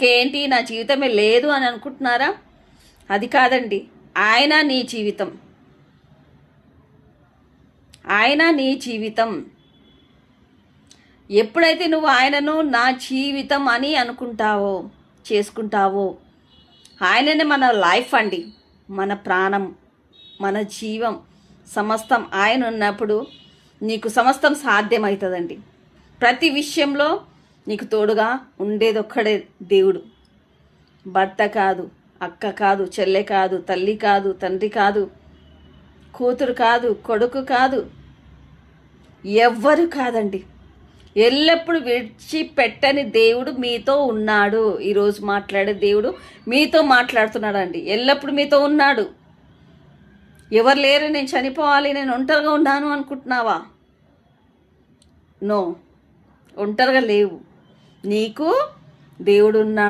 ఇంకేంటి నా జీవితమే లేదు అని అనుకుంటున్నారా? అది కాదండి. ఆయన నీ జీవితం. ఆయన నీ జీవితం. ఎప్పుడైతే నువ్వు ఆయనను నా జీవితం అని అనుకుంటావో, చేసుకుంటావో, ఆయననే మన లైఫ్ అండి, మన ప్రాణం, మన జీవం, సమస్తం ఆయన ఉన్నప్పుడు నీకు సమస్తం సాధ్యమవుతుందండి. ప్రతి విషయంలో నీకు తోడుగా ఉండేది ఒక్కడే దేవుడు. భర్త కాదు, అక్క కాదు, చెల్లె కాదు, తల్లి కాదు, తండ్రి కాదు, కూతురు కాదు, కొడుకు కాదు, ఎవ్వరు కాదండి. ఎల్లప్పుడూ విడిచిపెట్టని దేవుడు మీతో ఉన్నాడు. ఈరోజు మాట్లాడే దేవుడు మీతో మాట్లాడుతున్నాడండి. ఎల్లప్పుడూ మీతో ఉన్నాడు. ఎవరు లేరు, నేను చనిపోవాలి, నేను ఒంటరిగా ఉన్నాను అనుకుంటున్నావా? నో, ఒంటరిగా లేవు. నీకు దేవుడు ఉన్నాడు.